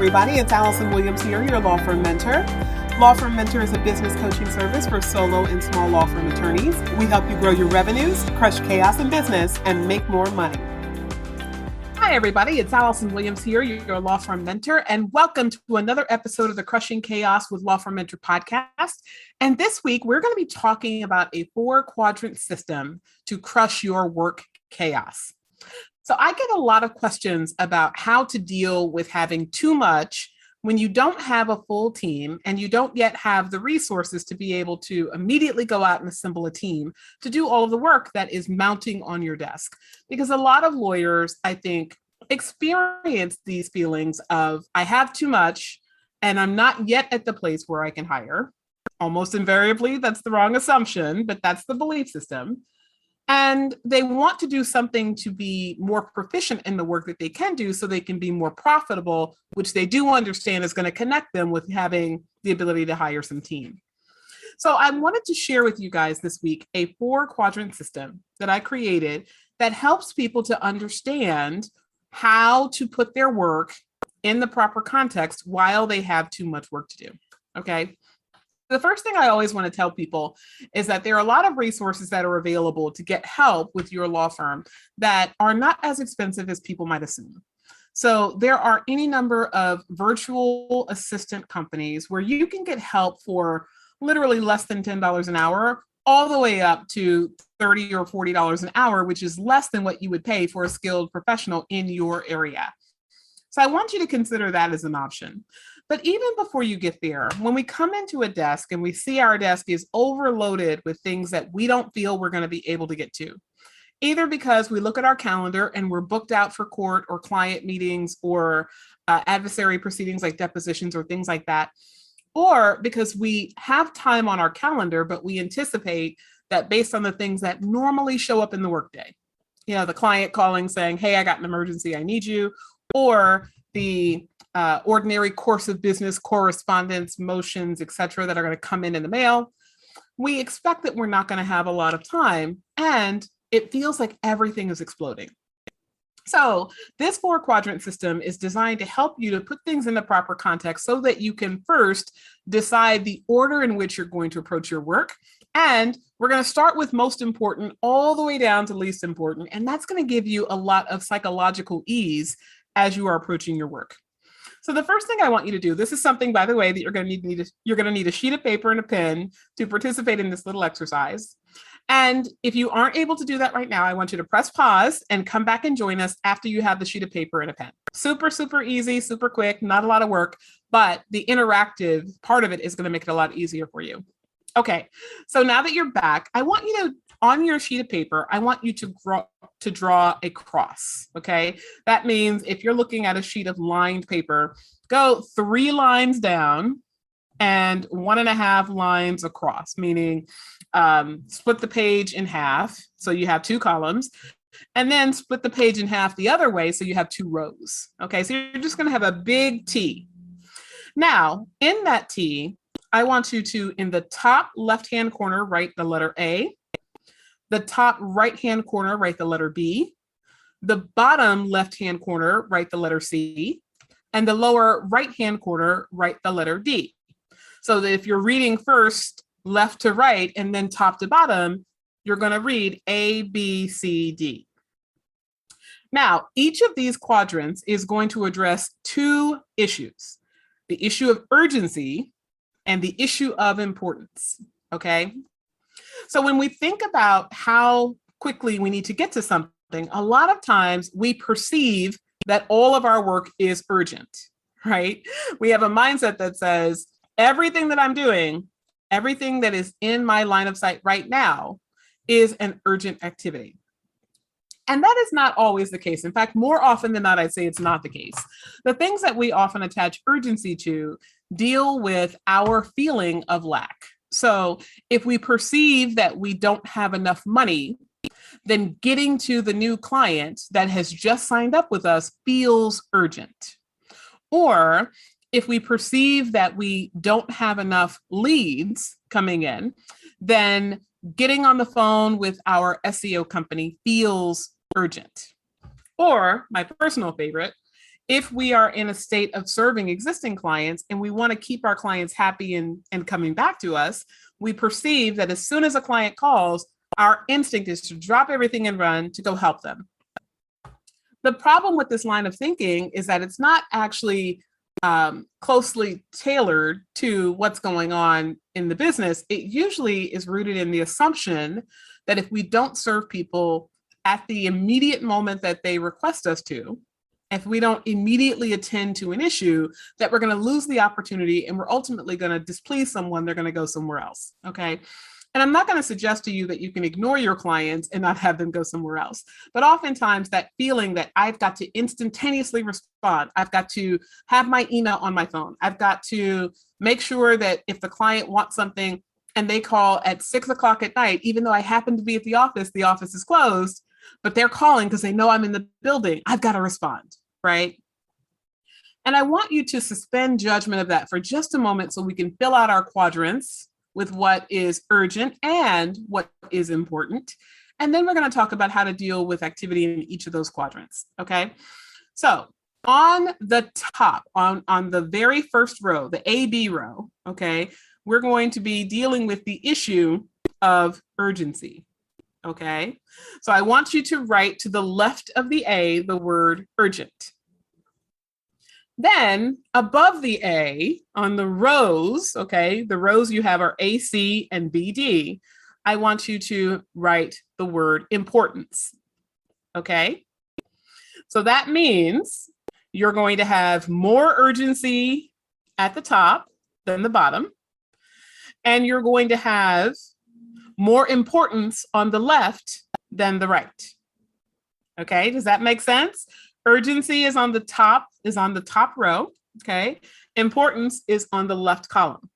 everybody. It's Allison Williams here, your law firm mentor. Law Firm Mentor is a business coaching service for solo and small law firm attorneys. We help you grow your revenues, crush chaos in business, and make more money. Hi, everybody. It's Allison Williams here, your law firm mentor, and welcome to another episode of the Crushing Chaos with Law Firm Mentor podcast. And this week, we're going to be talking about a 4-quadrant system to crush your work chaos. So I get a lot of questions about how to deal with having too much when you don't have a full team and you don't yet have the resources to be able to immediately go out and assemble a team to do all of the work that is mounting on your desk. Because a lot of lawyers, I think, experience these feelings of, I have too much and I'm not yet at the place where I can hire. Almost invariably, that's the wrong assumption, but that's the belief system. And they want to do something to be more proficient in the work that they can do so they can be more profitable, which they do understand is going to connect them with having the ability to hire some team. So I wanted to share with you guys this week a 4-quadrant system that I created that helps people to understand how to put their work in the proper context while they have too much work to do. Okay. The first thing I always want to tell people is that there are a lot of resources that are available to get help with your law firm that are not as expensive as people might assume. So there are any number of virtual assistant companies where you can get help for literally less than $10 an hour, all the way up to $30 or $40 an hour, which is less than what you would pay for a skilled professional in your area. So I want you to consider that as an option. But even before you get there, when we come into a desk and we see our desk is overloaded with things that we don't feel we're going to be able to get to, either because we look at our calendar and we're booked out for court or client meetings or adversary proceedings like depositions or things like that, or because we have time on our calendar, but we anticipate that based on the things that normally show up in the workday, the client calling saying, hey, I got an emergency, I need you, or the ordinary course of business, correspondence, motions, et cetera, that are going to come in the mail, we expect that we're not going to have a lot of time, and it feels like everything is exploding. So this 4-quadrant system is designed to help you to put things in the proper context so that you can first decide the order in which you're going to approach your work. And we're going to start with most important all the way down to least important. And that's going to give you a lot of psychological ease as you are approaching your work. So the first thing I want you to do, this is something, by the way, that you're going to need a sheet of paper and a pen to participate in this little exercise. And if you aren't able to do that right now, I want you to press pause and come back and join us after you have the sheet of paper and a pen. Super, super easy, super quick, not a lot of work, but the interactive part of it is going to make it a lot easier for you. Okay, so now that you're back, I want you to, on your sheet of paper, I want you to draw a cross, okay? That means if you're looking at a sheet of lined paper, go 3 lines down and 1.5 lines across, meaning split the page in half, so you have 2 columns, and then split the page in half the other way, so you have 2 rows, okay? So you're just gonna have a big T. Now, in that T, I want you to, in the top left-hand corner, write the letter A. The top right-hand corner, write the letter B. The bottom left-hand corner, write the letter C. And the lower right-hand corner, write the letter D. So that if you're reading first left to right and then top to bottom, you're going to read A, B, C, D. Now, each of these quadrants is going to address 2 issues: the issue of urgency and the issue of importance, okay? So when we think about how quickly we need to get to something, a lot of times we perceive that all of our work is urgent, right? We have a mindset that says, everything that I'm doing, everything that is in my line of sight right now is an urgent activity. And that is not always the case. In fact, more often than not, I'd say it's not the case. The things that we often attach urgency to deal with our feeling of lack. So if we perceive that we don't have enough money, then getting to the new client that has just signed up with us feels urgent. Or if we perceive that we don't have enough leads coming in, then getting on the phone with our SEO company feels urgent. Or my personal favorite, If we are in a state of serving existing clients and we want to keep our clients happy and coming back to us, we perceive that as soon as a client calls, our instinct is to drop everything and run to go help them. The problem with this line of thinking is that it's not actually closely tailored to what's going on in the business. It usually is rooted in the assumption that if we don't serve people at the immediate moment that they request us to, if we don't immediately attend to an issue, that we're going to lose the opportunity and we're ultimately going to displease someone, they're going to go somewhere else, okay? And I'm not going to suggest to you that you can ignore your clients and not have them go somewhere else. But oftentimes that feeling that I've got to instantaneously respond, I've got to have my email on my phone, I've got to make sure that if the client wants something and they call at 6 o'clock at night, even though I happen to be at the office is closed, but they're calling because they know I'm in the building, I've got to respond, right? And I want you to suspend judgment of that for just a moment so we can fill out our quadrants with what is urgent and what is important. And then we're going to talk about how to deal with activity in each of those quadrants, okay? So on the top, on the very first row, the AB row, okay, we're going to be dealing with the issue of urgency, okay? So I want you to write to the left of the A, the word urgent. Then above the A on the rows, okay, the rows you have are AC and BD, I want you to write the word importance, okay? So that means you're going to have more urgency at the top than the bottom, and you're going to have more importance on the left than the right, okay? Does that make sense? Urgency is on the top row, okay? Importance is on the left column.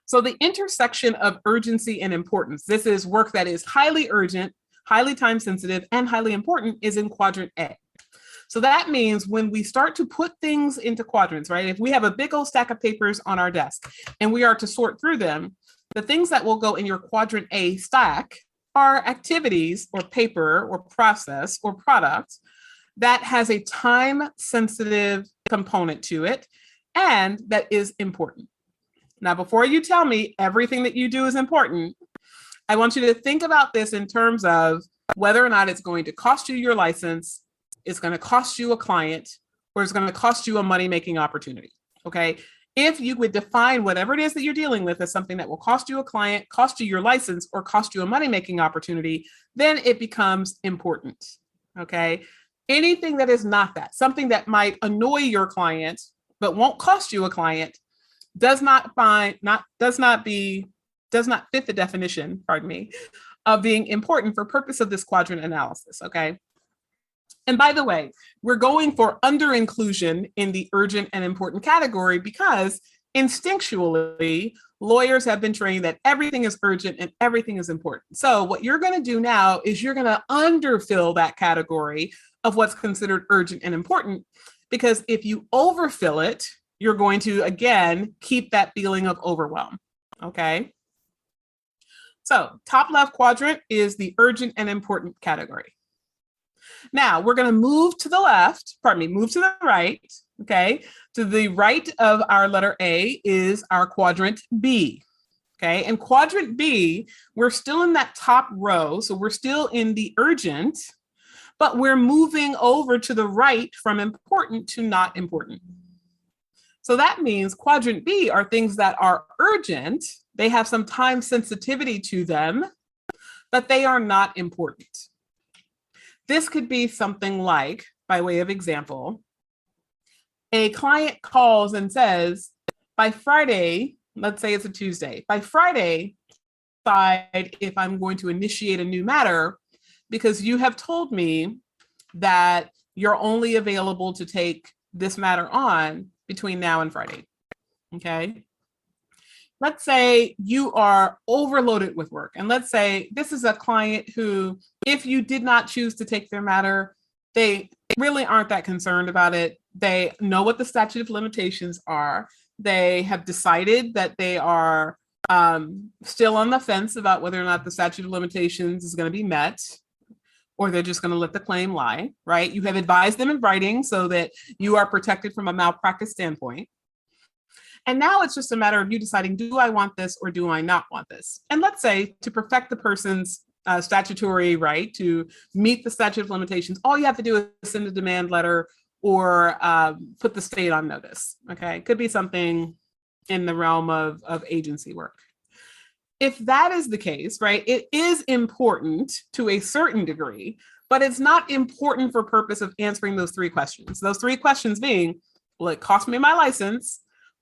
So the intersection of urgency and importance, this is work that is highly urgent, highly time sensitive, and highly important, is in quadrant A. So that means when we start to put things into quadrants, right? If we have a big old stack of papers on our desk and we are to sort through them, the things that will go in your quadrant A stack are activities or paper or process or product that has a time-sensitive component to it and that is important. Now, before you tell me everything that you do is important, I want you to think about this in terms of whether or not it's going to cost you your license, it's going to cost you a client, or it's going to cost you a money-making opportunity, okay? If you would define whatever it is that you're dealing with as something that will cost you a client, cost you your license, or cost you a money-making opportunity, then it becomes important, okay? Anything that is not that, something that might annoy your client but won't cost you a client, does not fit the definition, pardon me, of being important for purpose of this quadrant analysis, okay? And by the way, we're going for under inclusion in the urgent and important category because instinctually, lawyers have been trained that everything is urgent and everything is important. So what you're going to do now is you're going to underfill that category of what's considered urgent and important, because if you overfill it, you're going to, again, keep that feeling of overwhelm, okay? So top left quadrant is the urgent and important category. Now we're going to move to the right, okay? To the right of our letter A is our quadrant B, okay? And quadrant B, we're still in that top row, so we're still in the urgent, but we're moving over to the right from important to not important. So that means quadrant B are things that are urgent, they have some time sensitivity to them, but they are not important. This could be something like, by way of example, a client calls and says, by Friday, let's say it's a Tuesday, by Friday, decide if I'm going to initiate a new matter because you have told me that you're only available to take this matter on between now and Friday, okay? Let's say you are overloaded with work. And let's say this is a client who, if you did not choose to take their matter, they really aren't that concerned about it. They know what the statute of limitations are. They have decided that they are still on the fence about whether or not the statute of limitations is going to be met. or they're just going to let the claim lie, right? You have advised them in writing so that you are protected from a malpractice standpoint. And now it's just a matter of you deciding, do I want this or do I not want this? And let's say to perfect the person's statutory right to meet the statute of limitations, all you have to do is send a demand letter or put the state on notice. Okay, it could be something in the realm of agency work. If that is the case, right, it is important to a certain degree, but it's not important for purpose of answering those three questions. Those three questions being, will it cost me my license?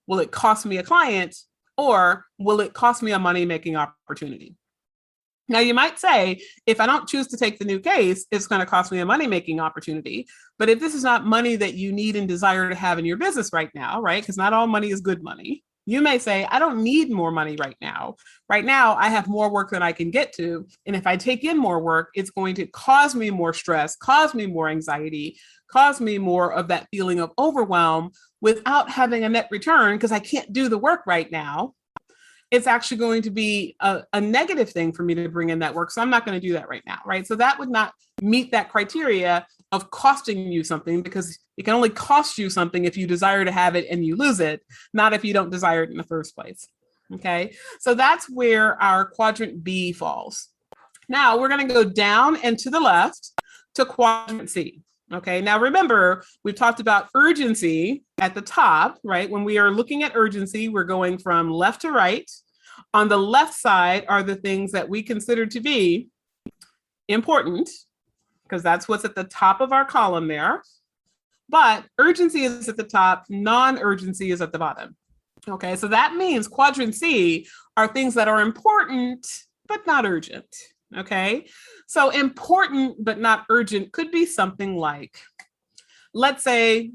Will it cost me a client? Or will it cost me a money-making opportunity? Now, you might say, if I don't choose to take the new case, it's going to cost me a money-making opportunity. But if this is not money that you need and desire to have in your business right now, right, because not all money is good money, you may say, I don't need more money right now. Right now, I have more work than I can get to. And if I take in more work, it's going to cause me more stress, cause me more anxiety, cause me more of that feeling of overwhelm without having a net return because I can't do the work right now. It's actually going to be a negative thing for me to bring in that work. So I'm not going to do that right now, right? So that would not meet that criteria of costing you something, because it can only cost you something if you desire to have it and you lose it, not if you don't desire it in the first place. Okay, so that's where our quadrant B falls. Now we're going to go down and to the left to quadrant C. Okay, now remember, we've talked about urgency at the top, right? When we are looking at urgency, we're going from left to right. On the left side are the things that we consider to be important, because that's what's at the top of our column there. But urgency is at the top, non-urgency is at the bottom. Okay, so that means quadrant C are things that are important, but not urgent. Okay, so important but not urgent could be something like, let's say,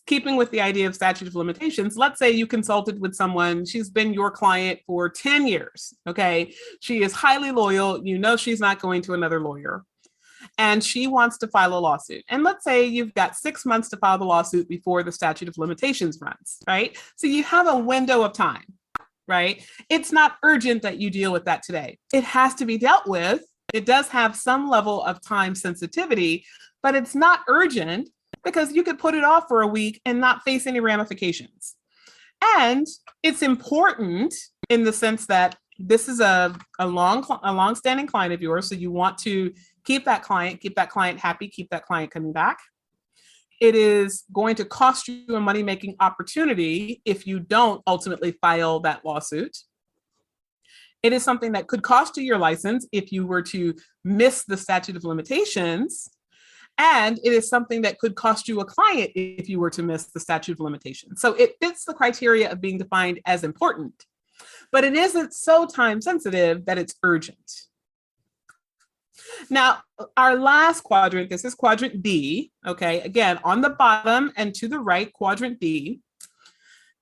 keeping with the idea of statute of limitations, let's say you consulted with someone, she's been your client for 10 years, okay? She is highly loyal, you know she's not going to another lawyer, and she wants to file a lawsuit. And let's say you've got 6 months to file the lawsuit before the statute of limitations runs, right? So you have a window of time, right? It's not urgent that you deal with that today. It has to be dealt with. It does have some level of time sensitivity, but it's not urgent because you could put it off for a week and not face any ramifications. And it's important in the sense that this is a long-standing client of yours, so you want to keep that client happy, keep that client coming back. It is going to cost you a money-making opportunity if you don't ultimately file that lawsuit. It is something that could cost you your license if you were to miss the statute of limitations. And it is something that could cost you a client if you were to miss the statute of limitations. So it fits the criteria of being defined as important, but it isn't so time sensitive that it's urgent. Now, our last quadrant, this is quadrant D, okay? Again, on the bottom and to the right, quadrant D.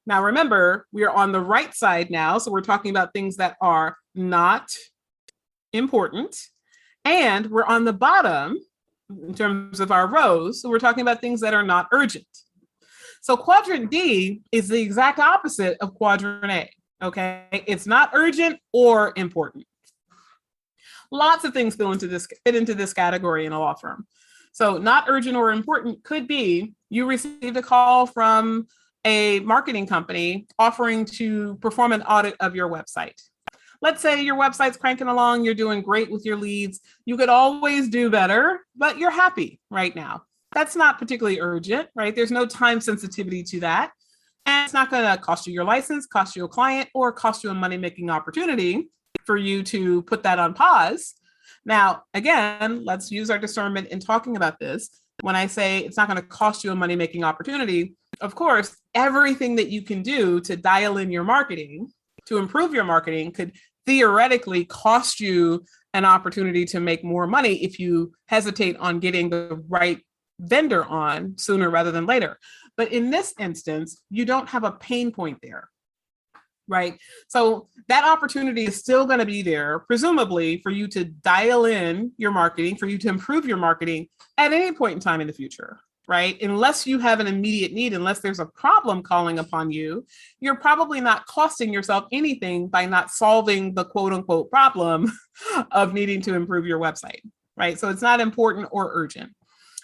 Now, remember, we are on the right side now, so we're talking about things that are not important. And we're on the bottom in terms of our rows, so we're talking about things that are not urgent. So quadrant D is the exact opposite of quadrant A, okay? It's not urgent or important. Lots of things fit into this category in a law firm. So not urgent or important could be you received a call from a marketing company offering to perform an audit of your website. Let's say your website's cranking along, you're doing great with your leads. You could always do better, but you're happy right now. That's not particularly urgent, right? There's no time sensitivity to that. And it's not going to cost you your license, cost you a client, or cost you a money-making opportunity for you to put that on pause. Now, again, let's use our discernment in talking about this. When I say it's not going to cost you a money-making opportunity, of course, everything that you can do to dial in your marketing, to improve your marketing, could theoretically cost you an opportunity to make more money if you hesitate on getting the right vendor on sooner rather than later. But in this instance, you don't have a pain point there, right? So that opportunity is still going to be there, presumably, for you to dial in your marketing, for you to improve your marketing at any point in time in the future, right? Unless you have an immediate need, unless there's a problem calling upon you, you're probably not costing yourself anything by not solving the quote unquote problem of needing to improve your website, right? So it's not important or urgent.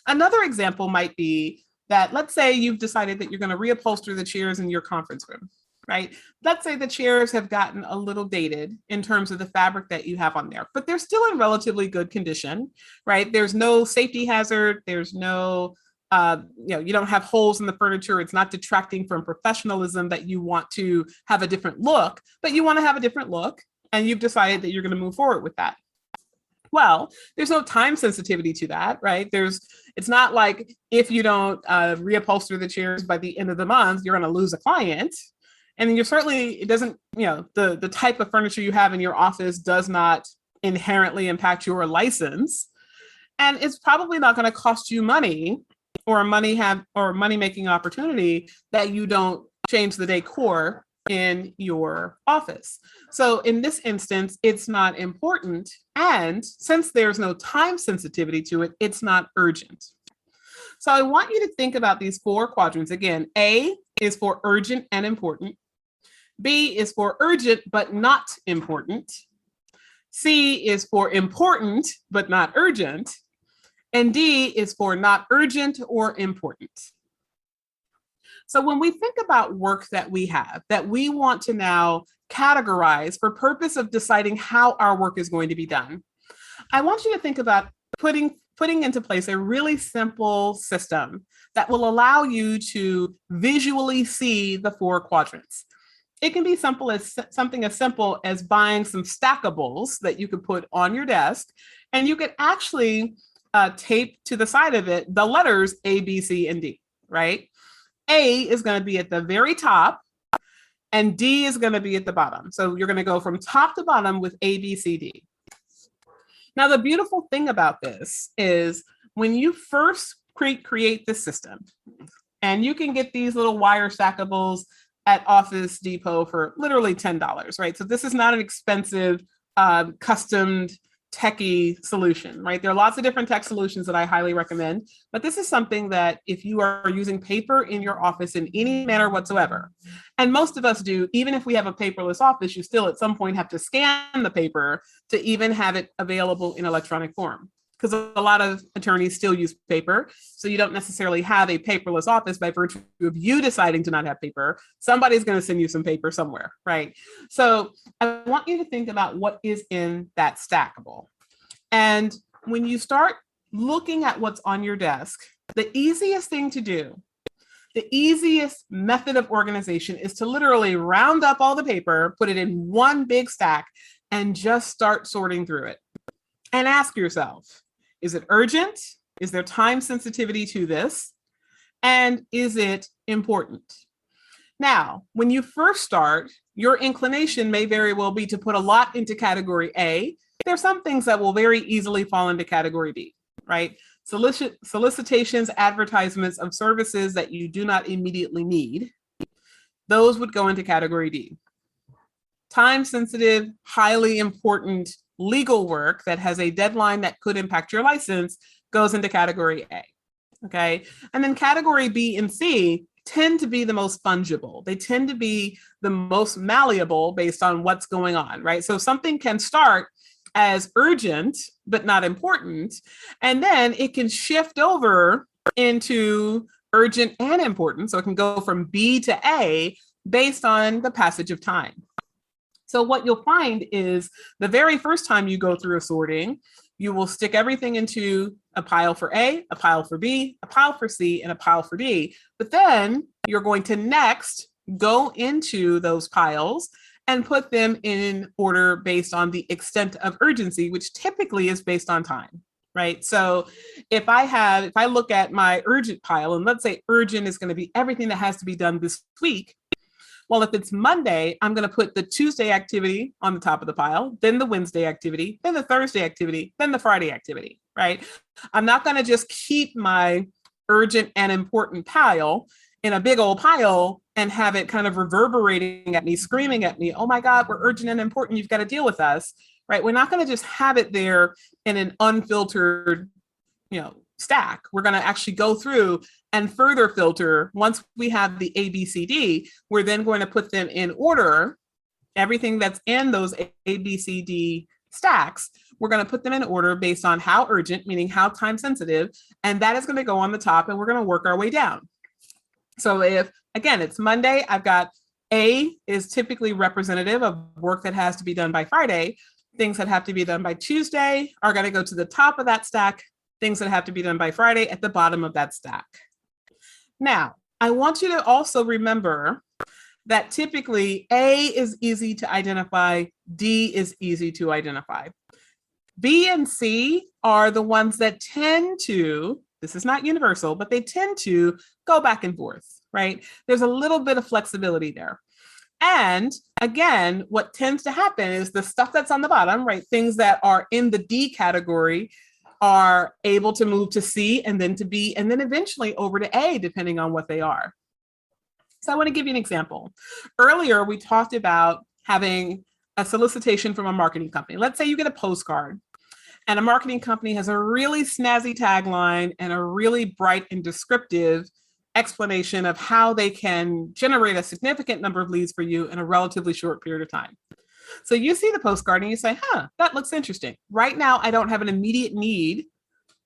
Another example might be that, let's say you've decided that you're going to reupholster the chairs in your conference room, right? Let's say the chairs have gotten a little dated in terms of the fabric that you have on there, but they're still in relatively good condition, right? There's no safety hazard. There's no, you don't have holes in the furniture. It's not detracting from professionalism that you want to have a different look, but you want to have a different look, and you've decided that you're going to move forward with that. Well, there's no time sensitivity to that, right? It's not like if you don't reupholster the chairs by the end of the month, you're going to lose a client. And you're certainly, it doesn't, the type of furniture you have in your office does not inherently impact your license. And it's probably not going to cost you money or money-making opportunity that you don't change the decor in your office. So in this instance, it's not important. And since there's no time sensitivity to it, it's not urgent. So I want you to think about these 4 quadrants. Again, A is for urgent and important. B is for urgent but not important. C is for important but not urgent. And D is for not urgent or important. So when we think about work that we have, that we want to now categorize for purpose of deciding how our work is going to be done, I want you to think about putting into place a really simple system that will allow you to visually see the 4 quadrants. It can be something as simple as buying some stackables that you could put on your desk, and you could actually tape to the side of it the letters A, B, C, and D, right? A is going to be at the very top, and D is going to be at the bottom. So you're going to go from top to bottom with A, B, C, D. Now, the beautiful thing about this is when you first create this system, and you can get these little wire stackables at Office Depot for literally $10, right? So this is not an expensive, custom techie solution, right? There are lots of different tech solutions that I highly recommend, but this is something that if you are using paper in your office in any manner whatsoever, and most of us do, even if we have a paperless office, you still at some point have to scan the paper to even have it available in electronic form, because a lot of attorneys still use paper. So you don't necessarily have a paperless office by virtue of you deciding to not have paper. Somebody's going to send you some paper somewhere, right? So I want you to think about what is in that stackable. And when you start looking at what's on your desk, the easiest thing to do, the easiest method of organization is to literally round up all the paper, put it in one big stack, and just start sorting through it. And ask yourself, is it urgent? Is there time sensitivity to this? And is it important? Now, when you first start, your inclination may very well be to put a lot into category A. There's some things that will very easily fall into category B, right? Solicitations, advertisements of services that you do not immediately need, those would go into category D. Time sensitive, highly important legal work that has a deadline that could impact your license goes into category A, okay? And then category B and C tend to be the most fungible. They tend to be the most malleable based on what's going on, right? So something can start as urgent, but not important, and then it can shift over into urgent and important. So it can go from B to A based on the passage of time. So what you'll find is the very first time you go through a sorting, you will stick everything into a pile for A, a pile for B, a pile for C, and a pile for D. But then you're going to next go into those piles and put them in order based on the extent of urgency, which typically is based on time, right? So if I look at my urgent pile, and let's say urgent is going to be everything that has to be done this week. Well, if it's Monday, I'm going to put the Tuesday activity on the top of the pile, then the Wednesday activity, then the Thursday activity, then the Friday activity, right? I'm not going to just keep my urgent and important pile in a big old pile and have it kind of reverberating at me, screaming at me, oh my God, we're urgent and important, you've got to deal with us, right? We're not going to just have it there in an unfiltered, stack. We're going to actually go through and further filter. Once we have the A, B, C, D, we're then going to put them in order, everything that's in those A, B, C, D stacks, we're going to put them in order based on how urgent, meaning how time sensitive, and that is going to go on the top, and we're going to work our way down. So if, again, it's Monday, I've got A is typically representative of work that has to be done by Friday. Things that have to be done by Tuesday are going to go to the top of that stack. Things that have to be done by Friday at the bottom of that stack. Now, I want you to also remember that typically A is easy to identify, D is easy to identify. B and C are the ones that tend to, this is not universal, but they tend to go back and forth, right? There's a little bit of flexibility there. And again, what tends to happen is the stuff that's on the bottom, right? Things that are in the D category are able to move to C and then to B, and then eventually over to A, depending on what they are. So I want to give you an example. Earlier, we talked about having a solicitation from a marketing company. Let's say you get a postcard and a marketing company has a really snazzy tagline and a really bright and descriptive explanation of how they can generate a significant number of leads for you in a relatively short period of time. So you see the postcard and you say, that looks interesting. Right now, I don't have an immediate need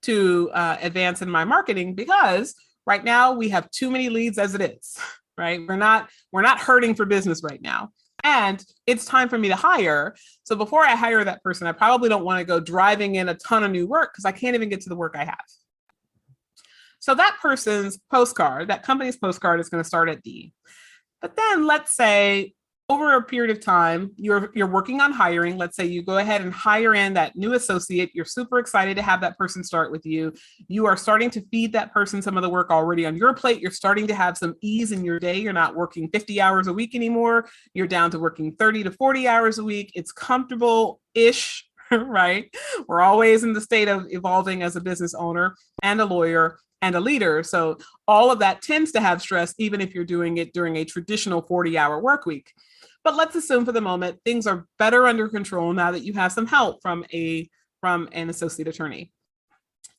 to advance in my marketing because right now we have too many leads as it is, right? We're not hurting for business right now. And it's time for me to hire. So before I hire that person, I probably don't want to go driving in a ton of new work because I can't even get to the work I have. So that person's postcard, that company's postcard is going to start at D. But then let's say over a period of time, you're working on hiring. Let's say you go ahead and hire in that new associate. You're super excited to have that person start with you. You are starting to feed that person some of the work already on your plate. You're starting to have some ease in your day. You're not working 50 hours a week anymore. You're down to working 30 to 40 hours a week. It's comfortable-ish, right? We're always in the state of evolving as a business owner and a lawyer and a leader. So all of that tends to have stress, even if you're doing it during a traditional 40-hour work week. But let's assume for the moment, things are better under control now that you have some help from an associate attorney.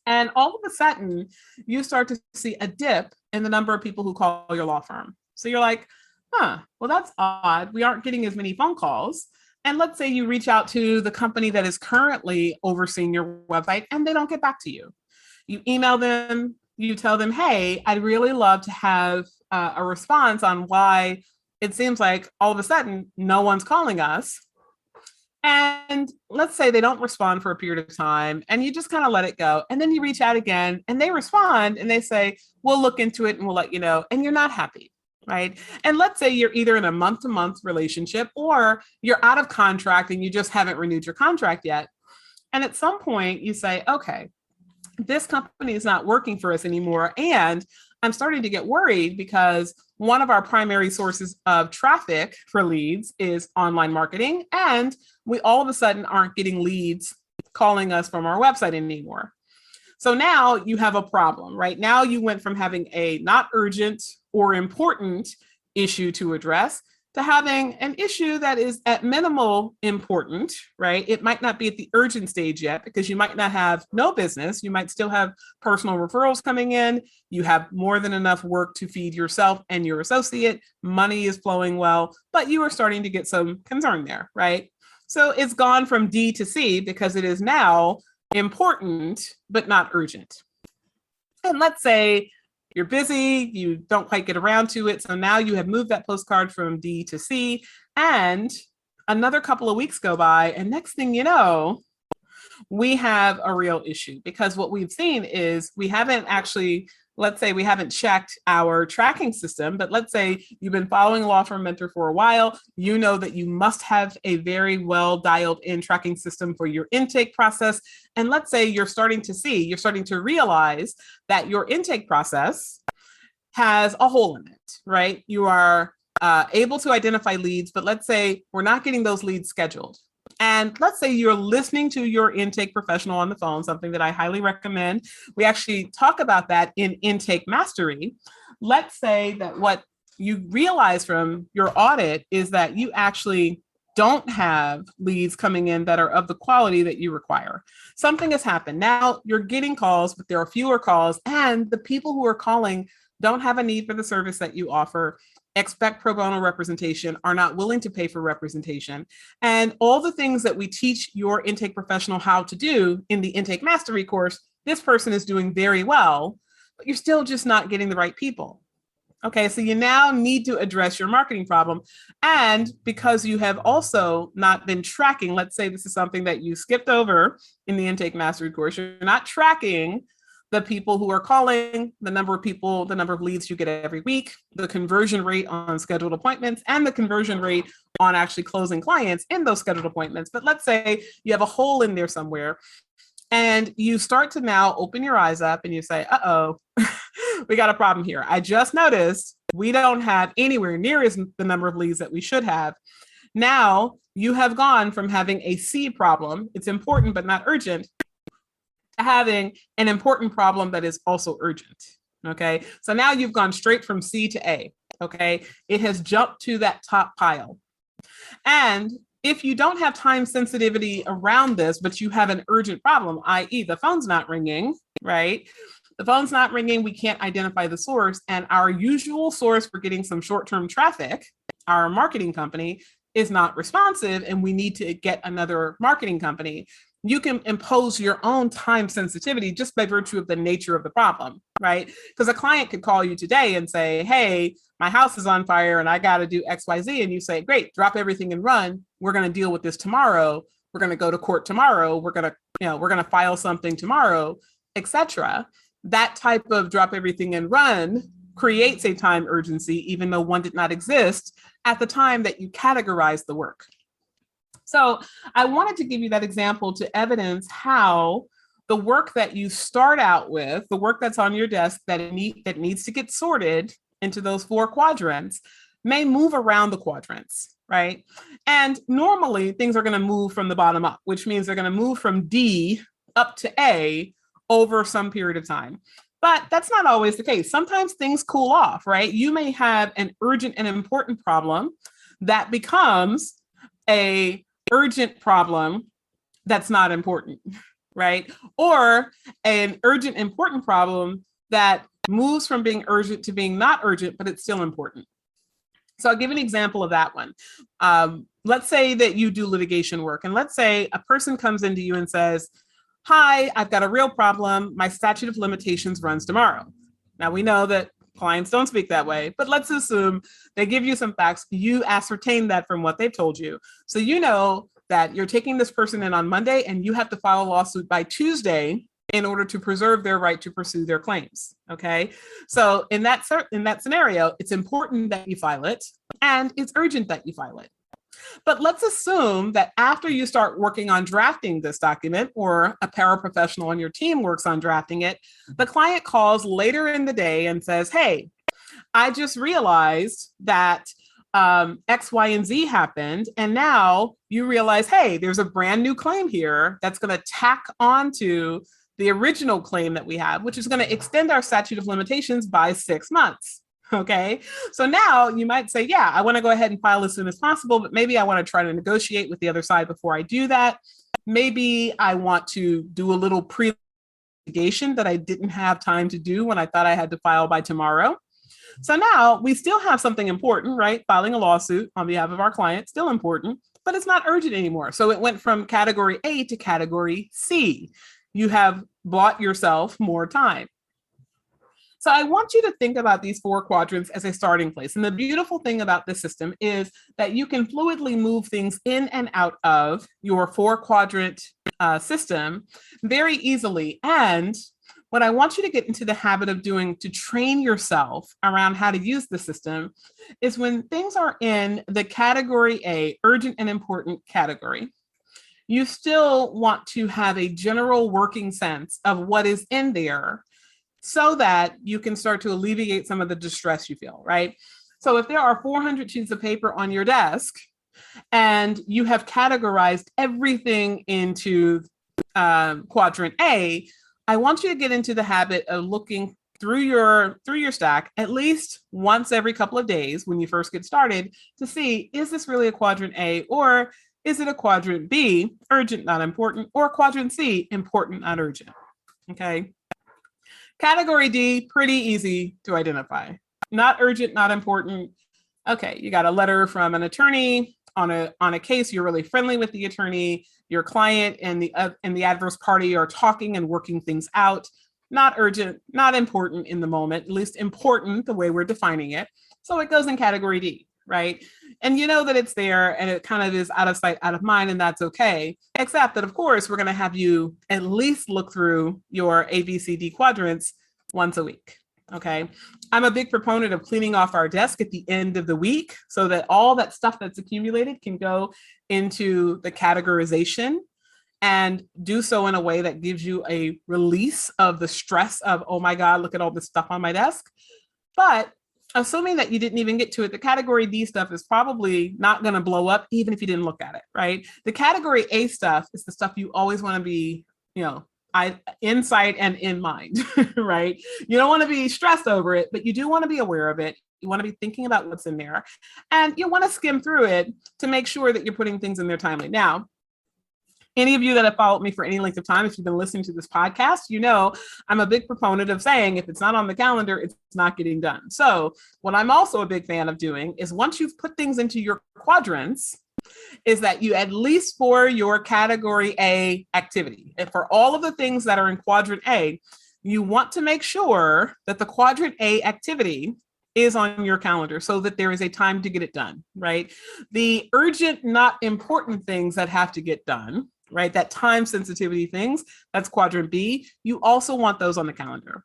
And all of a sudden, you start to see a dip in the number of people who call your law firm. So you're like, well, that's odd. We aren't getting as many phone calls. And let's say you reach out to the company that is currently overseeing your website and they don't get back to you. You email them, you tell them, hey, I'd really love to have a response on why it seems like all of a sudden no one's calling us. And let's say they don't respond for a period of time and you just kind of let it go. And then you reach out again and they respond and they say, we'll look into it and we'll let you know. And you're not happy, right? And let's say you're either in a month-to-month relationship or you're out of contract and you just haven't renewed your contract yet. And at some point you say, okay, this company is not working for us anymore. And I'm starting to get worried because one of our primary sources of traffic for leads is online marketing. And we all of a sudden aren't getting leads calling us from our website anymore. So now you have a problem, right? Now you went from having a not urgent or important issue to address to having an issue that is at minimal important, right? It might not be at the urgent stage yet because you might not have no business. You might still have personal referrals coming in. You have more than enough work to feed yourself and your associate. Money is flowing well, but you are starting to get some concern there, right? So it's gone from D to C because it is now important, but not urgent. And let's say you're busy, you don't quite get around to it. So now you have moved that postcard from D to C and another couple of weeks go by and next thing you know, we have a real issue because what we've seen is we haven't actually, let's say we haven't checked our tracking system, but let's say you've been following Law Firm Mentor for a while, you know that you must have a very well dialed in tracking system for your intake process. And let's say you're starting to realize that your intake process has a hole in it, right? You are able to identify leads, but let's say we're not getting those leads scheduled. And let's say you're listening to your intake professional on the phone, something that I highly recommend. We actually talk about that in Intake Mastery. Let's say that what you realize from your audit is that you actually don't have leads coming in that are of the quality that you require. Something has happened. Now you're getting calls, but there are fewer calls, and the people who are calling don't have a need for the service that you offer. expect pro bono representation, are not willing to pay for representation. And all the things that we teach your intake professional how to do in the intake mastery course, this person is doing very well, but you're still just not getting the right people. Okay, so you now need to address your marketing problem. And because you have also not been tracking, let's say this is something that you skipped over in the intake mastery course, you're not tracking the people who are calling, the number of people, the number of leads you get every week, the conversion rate on scheduled appointments, and the conversion rate on actually closing clients in those scheduled appointments. But let's say you have a hole in there somewhere, and you start to now open your eyes up and you say, uh-oh, we got a problem here. I just noticed we don't have anywhere near as the number of leads that we should have. Now you have gone from having a C problem, it's important but not urgent, to having an important problem that is also urgent. Okay, so now you've gone straight from C to A. Okay, it has jumped to that top pile. And if you don't have time sensitivity around this, but you have an urgent problem, i.e. the phone's not ringing, right? The phone's not ringing, we can't identify the source, and our usual source for getting some short-term traffic, our marketing company, is not responsive, and we need to get another marketing company. You can impose your own time sensitivity just by virtue of the nature of the problem, right? Because a client could call you today and say, hey, my house is on fire and I got to do X, Y, Z. And you say, great, drop everything and run. We're going to deal with this tomorrow. We're going to go to court tomorrow. We're going to file something tomorrow, etc. That type of drop everything and run creates a time urgency, even though one did not exist at the time that you categorize the work. So I wanted to give you that example to evidence how the work that you start out with, the work that's on your desk that needs to get sorted into those 4 quadrants, may move around the quadrants, right? And normally things are going to move from the bottom up, which means they're going to move from D up to A over some period of time. But that's not always the case. Sometimes things cool off, right? You may have an urgent and important problem that becomes a urgent problem that's not important, right? Or an urgent, important problem that moves from being urgent to being not urgent, but it's still important. So I'll give an example of that one. Let's say that you do litigation work, and let's say a person comes into you and says, hi, I've got a real problem. My statute of limitations runs tomorrow. Now we know that clients don't speak that way, but let's assume they give you some facts. You ascertain that from what they've told you. So you know that you're taking this person in on Monday and you have to file a lawsuit by Tuesday in order to preserve their right to pursue their claims. Okay. So in that scenario, it's important that you file it and it's urgent that you file it. But let's assume that after you start working on drafting this document, or a paraprofessional on your team works on drafting it, the client calls later in the day and says, hey, I just realized that X, Y, and Z happened. And now you realize, hey, there's a brand new claim here that's going to tack onto the original claim that we have, which is going to extend our statute of limitations by 6 months. Okay, so now you might say, yeah, I want to go ahead and file as soon as possible, but maybe I want to try to negotiate with the other side before I do that. Maybe I want to do a little pre-litigation that I didn't have time to do when I thought I had to file by tomorrow. So now we still have something important, right? Filing a lawsuit on behalf of our client, still important, but it's not urgent anymore. So it went from category A to category C. You have bought yourself more time. So I want you to think about these 4 quadrants as a starting place. And the beautiful thing about this system is that you can fluidly move things in and out of your 4 quadrant system very easily. And what I want you to get into the habit of doing to train yourself around how to use the system is when things are in the category A, urgent and important category, you still want to have a general working sense of what is in there so that you can start to alleviate some of the distress you feel, right? So if there are 400 sheets of paper on your desk and you have categorized everything into quadrant A, I want you to get into the habit of looking through your stack at least once every couple of days when you first get started to see, is this really a quadrant A, or is it a quadrant B, urgent, not important, or quadrant C, important, not urgent? Okay. Category D, pretty easy to identify. Not urgent, not important. Okay, you got a letter from an attorney on a case. You're really friendly with the attorney. Your client and the adverse party are talking and working things out. Not urgent, not important in the moment, at least important the way we're defining it. So it goes in category D, right? And you know that it's there and it kind of is out of sight, out of mind, and that's okay. Except that, of course, we're going to have you at least look through your ABCD quadrants once a week. Okay. I'm a big proponent of cleaning off our desk at the end of the week so that all that stuff that's accumulated can go into the categorization and do so in a way that gives you a release of the stress of, oh my God, look at all this stuff on my desk. But assuming that you didn't even get to it, the category D stuff is probably not going to blow up even if you didn't look at it, right? The category A stuff is the stuff you always want to be, insight and in mind, right? You don't want to be stressed over it, but you do want to be aware of it. You want to be thinking about what's in there, and you want to skim through it to make sure that you're putting things in there timely. Now, any of you that have followed me for any length of time, if you've been listening to this podcast, you know I'm a big proponent of saying if it's not on the calendar, it's not getting done. So what I'm also a big fan of doing is once you've put things into your quadrants, is that you at least for your category A activity, and for all of the things that are in quadrant A, you want to make sure that the quadrant A activity is on your calendar so that there is a time to get it done, right? The urgent, not important things that have to get done, right? That time sensitivity things, that's quadrant B. You also want those on the calendar.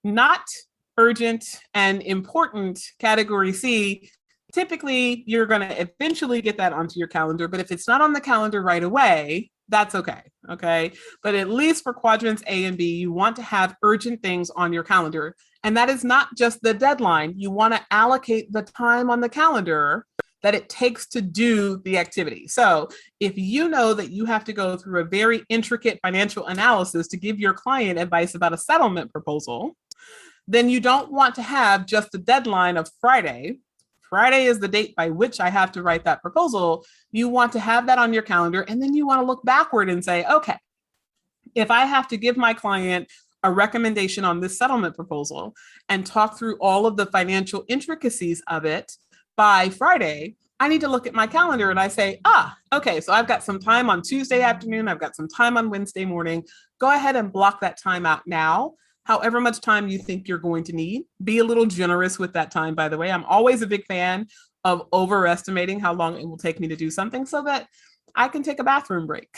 Not urgent and important category C, typically you're going to eventually get that onto your calendar, but if it's not on the calendar right away, that's okay. Okay. But at least for quadrants A and B, you want to have urgent things on your calendar. And that is not just the deadline. You want to allocate the time on the calendar that it takes to do the activity. So if you know that you have to go through a very intricate financial analysis to give your client advice about a settlement proposal, then you don't want to have just the deadline of Friday. Friday is the date by which I have to write that proposal. You want to have that on your calendar, and then you want to look backward and say, okay, if I have to give my client a recommendation on this settlement proposal and talk through all of the financial intricacies of it by Friday, I need to look at my calendar and I say, okay, so I've got some time on Tuesday afternoon. I've got some time on Wednesday morning. Go ahead and block that time out now. However much time you think you're going to need. Be a little generous with that time, by the way. I'm always a big fan of overestimating how long it will take me to do something so that I can take a bathroom break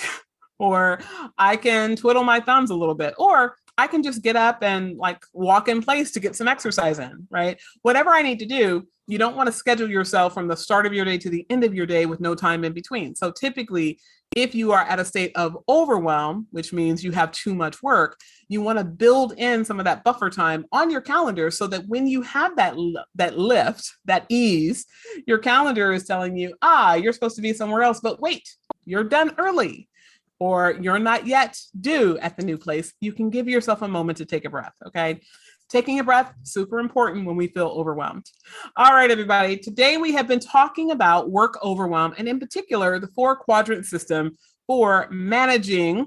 or I can twiddle my thumbs a little bit, or I can just get up and walk in place to get some exercise in, right? Whatever I need to do, you don't want to schedule yourself from the start of your day to the end of your day with no time in between. So typically, if you are at a state of overwhelm, which means you have too much work, you want to build in some of that buffer time on your calendar so that when you have that lift, that ease, your calendar is telling you, you're supposed to be somewhere else, but wait, you're done early, or you're not yet due at the new place. You can give yourself a moment to take a breath, okay? Taking a breath, super important when we feel overwhelmed. All right, everybody. Today we have been talking about work overwhelm, and in particular, the 4 quadrant system for managing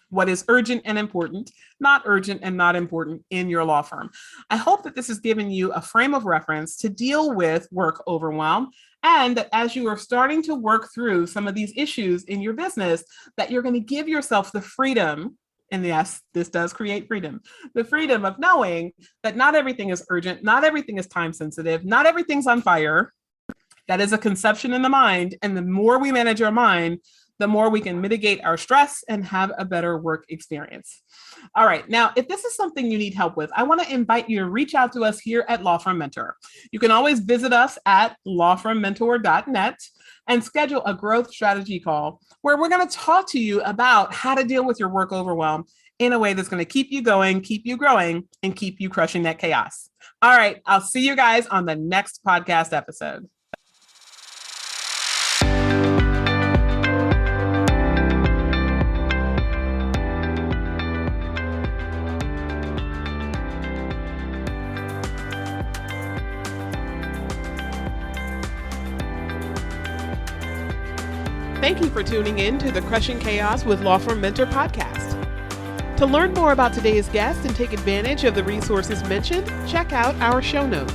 what is urgent and important, not urgent and not important in your law firm. I hope that this has given you a frame of reference to deal with work overwhelm, and that as you are starting to work through some of these issues in your business, that you're going to give yourself the freedom. And yes, this does create freedom. The freedom of knowing that not everything is urgent, not everything is time sensitive, not everything's on fire. That is a conception in the mind. And the more we manage our mind, the more we can mitigate our stress and have a better work experience. All right. Now, if this is something you need help with, I want to invite you to reach out to us here at Law Firm Mentor. You can always visit us at lawfirmmentor.net and schedule a growth strategy call where we're going to talk to you about how to deal with your work overwhelm in a way that's going to keep you going, keep you growing, and keep you crushing that chaos. All right. I'll see you guys on the next podcast episode. Thank you for tuning in to the Crushing Chaos with Law Firm Mentor podcast. To learn more about today's guest and take advantage of the resources mentioned, check out our show notes.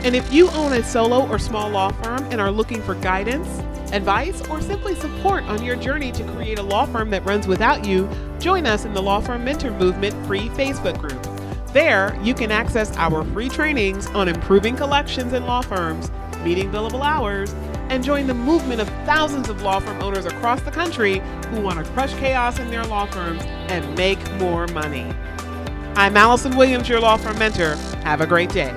And if you own a solo or small law firm and are looking for guidance, advice, or simply support on your journey to create a law firm that runs without you, join us in the Law Firm Mentor Movement free Facebook group. There, you can access our free trainings on improving collections in law firms, meeting billable hours, and join the movement of thousands of law firm owners across the country who want to crush chaos in their law firms and make more money. I'm Allison Williams, your law firm mentor. Have a great day.